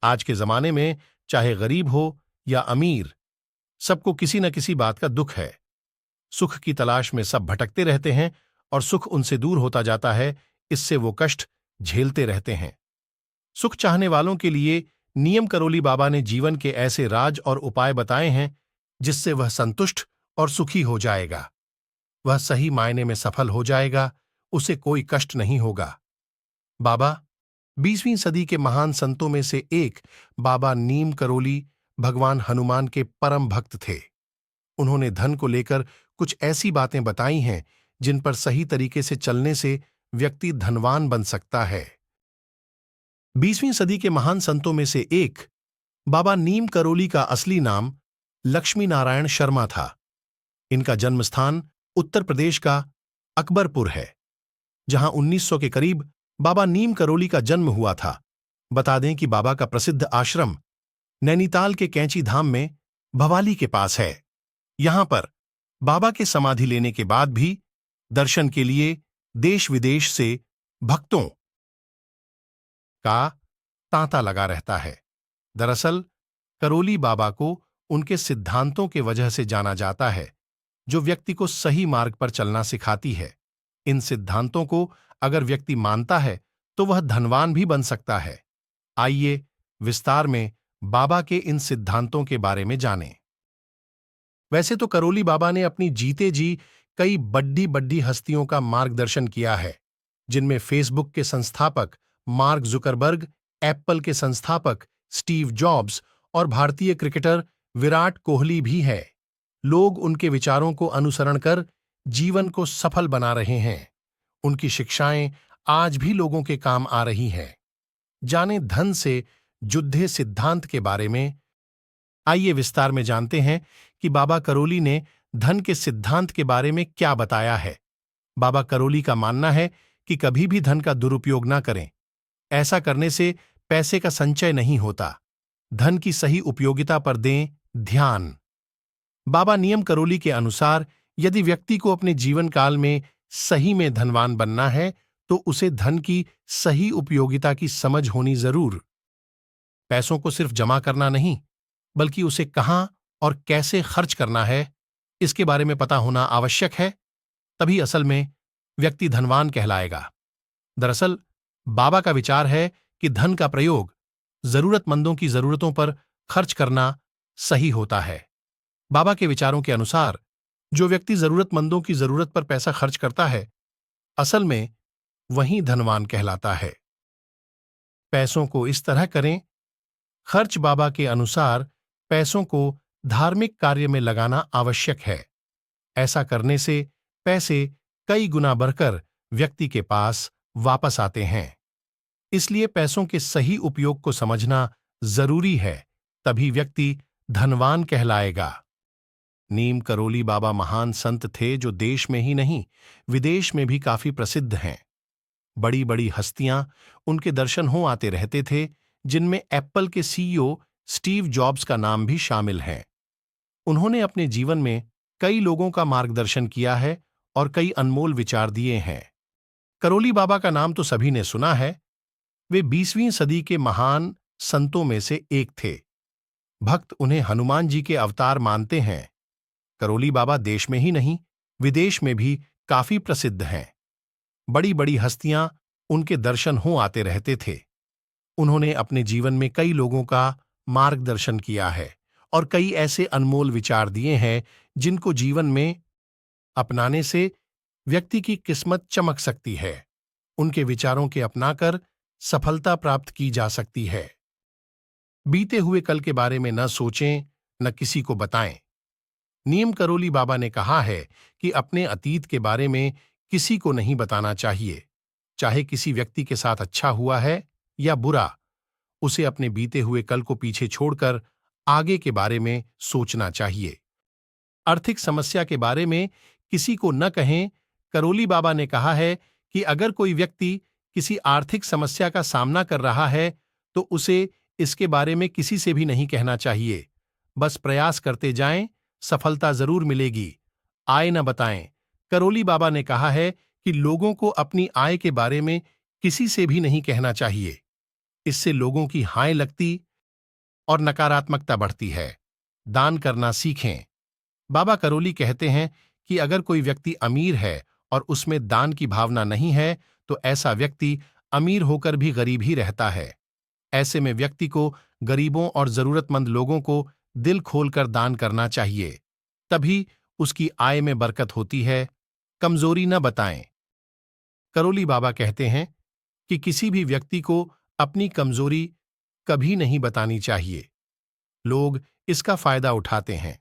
आज के जमाने में चाहे गरीब हो या अमीर, सबको किसी न किसी बात का दुख है। सुख की तलाश में सब भटकते रहते हैं और सुख उनसे दूर होता जाता है, इससे वो कष्ट झेलते रहते हैं। सुख चाहने वालों के लिए नियम करोली बाबा ने जीवन के ऐसे राज और उपाय बताए हैं जिससे वह संतुष्ट और सुखी हो जाएगा। वह सही मायने में सफल हो जाएगा, उसे कोई कष्ट नहीं होगा। बाबा 20वीं सदी के महान संतों में से एक बाबा नीम करोली भगवान हनुमान के परम भक्त थे। उन्होंने धन को लेकर कुछ ऐसी बातें बताई हैं जिन पर सही तरीके से चलने से व्यक्ति धनवान बन सकता है। 20वीं सदी के महान संतों में से एक बाबा नीम करोली का असली नाम लक्ष्मी नारायण शर्मा था। इनका जन्म स्थान उत्तर प्रदेश का अकबरपुर है, जहां 1900 के करीब बाबा नीम करोली का जन्म हुआ था। बता दें कि बाबा का प्रसिद्ध आश्रम नैनीताल के कैंची धाम में भवाली के पास है। यहां पर बाबा के समाधि लेने के बाद भी दर्शन के लिए देश विदेश से भक्तों का तांता लगा रहता है। दरअसल करोली बाबा को उनके सिद्धांतों के वजह से जाना जाता है, जो व्यक्ति को सही मार्ग पर चलना सिखाती है। इन सिद्धांतों को अगर व्यक्ति मानता है तो वह धनवान भी बन सकता है। आइए विस्तार में बाबा के इन सिद्धांतों के बारे में जानें। वैसे तो करोली बाबा ने अपनी जीते जी कई बड्डी बड्डी हस्तियों का मार्गदर्शन किया है, जिनमें फेसबुक के संस्थापक मार्क जुकरबर्ग, एप्पल के संस्थापक स्टीव जॉब्स और भारतीय क्रिकेटर विराट कोहली भी है। लोग उनके विचारों को अनुसरण कर जीवन को सफल बना रहे हैं। उनकी शिक्षाएं आज भी लोगों के काम आ रही हैं। जाने धन से जुद्धे सिद्धांत के बारे में। आइए विस्तार में जानते हैं कि बाबा करोली ने धन के सिद्धांत के बारे में क्या बताया है। बाबा करोली का मानना है कि कभी भी धन का दुरुपयोग न करें। ऐसा करने से पैसे का संचय नहीं होता। धन की सही उपयोगिता पर दें ध्यान। बाबा नियम करोली के अनुसार यदि व्यक्ति को अपने जीवन काल में सही में धनवान बनना है तो उसे धन की सही उपयोगिता की समझ होनी जरूर। पैसों को सिर्फ जमा करना नहीं, बल्कि उसे कहां और कैसे खर्च करना है, इसके बारे में पता होना आवश्यक है। तभी असल में व्यक्ति धनवान कहलाएगा। दरअसल बाबा का विचार है कि धन का प्रयोग जरूरतमंदों की जरूरतों पर खर्च करना सही होता है। बाबा के विचारों के अनुसार जो व्यक्ति जरूरतमंदों की जरूरत पर पैसा खर्च करता है, असल में वही धनवान कहलाता है। पैसों को इस तरह करें खर्च। बाबा के अनुसार पैसों को धार्मिक कार्य में लगाना आवश्यक है। ऐसा करने से पैसे कई गुना बढ़कर व्यक्ति के पास वापस आते हैं। इसलिए पैसों के सही उपयोग को समझना जरूरी है, तभी व्यक्ति धनवान कहलाएगा। नीम करोली बाबा महान संत थे जो देश में ही नहीं, विदेश में भी काफी प्रसिद्ध हैं। बड़ी बड़ी हस्तियां उनके दर्शन हो आते रहते थे, जिनमें एप्पल के सीईओ स्टीव जॉब्स का नाम भी शामिल है। उन्होंने अपने जीवन में कई लोगों का मार्गदर्शन किया है और कई अनमोल विचार दिए हैं। करोली बाबा का नाम तो सभी ने सुना है। वे 20वीं सदी के महान संतों में से एक थे। भक्त उन्हें हनुमान जी के अवतार मानते हैं। करोली बाबा देश में ही नहीं, विदेश में भी काफी प्रसिद्ध हैं। बड़ी बड़ी हस्तियां उनके दर्शन हो आते रहते थे। उन्होंने अपने जीवन में कई लोगों का मार्गदर्शन किया है और कई ऐसे अनमोल विचार दिए हैं जिनको जीवन में अपनाने से व्यक्ति की किस्मत चमक सकती है। उनके विचारों के अपनाकर सफलता प्राप्त की जा सकती है। बीते हुए कल के बारे में न सोचें, न किसी को बताएं। नियम करोली बाबा ने कहा है कि अपने अतीत के बारे में किसी को नहीं बताना चाहिए। चाहे किसी व्यक्ति के साथ अच्छा हुआ है या बुरा, उसे अपने बीते हुए कल को पीछे छोड़कर आगे के बारे में सोचना चाहिए। आर्थिक समस्या के बारे में किसी को न कहें। करोली बाबा ने कहा है कि अगर कोई व्यक्ति किसी आर्थिक समस्या का सामना कर रहा है तो उसे इसके बारे में किसी से भी नहीं कहना चाहिए। बस प्रयास करते जाएं, सफलता जरूर मिलेगी। आय न बताएं। करोली बाबा ने कहा है कि लोगों को अपनी आय के बारे में किसी से भी नहीं कहना चाहिए। इससे लोगों की हाय लगती और नकारात्मकता बढ़ती है। दान करना सीखें। बाबा करोली कहते हैं कि अगर कोई व्यक्ति अमीर है और उसमें दान की भावना नहीं है, तो ऐसा व्यक्ति अमीर होकर भी गरीब ही रहता है। ऐसे में व्यक्ति को गरीबों और जरूरतमंद लोगों को दिल खोलकर दान करना चाहिए। तभी उसकी आय में बरकत होती है। कमजोरी न बताएं। करोली बाबा कहते हैं कि किसी भी व्यक्ति को अपनी कमजोरी कभी नहीं बतानी चाहिए। लोग इसका फायदा उठाते हैं।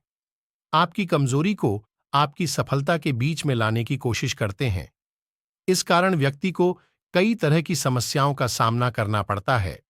आपकी कमजोरी को आपकी सफलता के बीच में लाने की कोशिश करते हैं। इस कारण व्यक्ति को कई तरह की समस्याओं का सामना करना पड़ता है।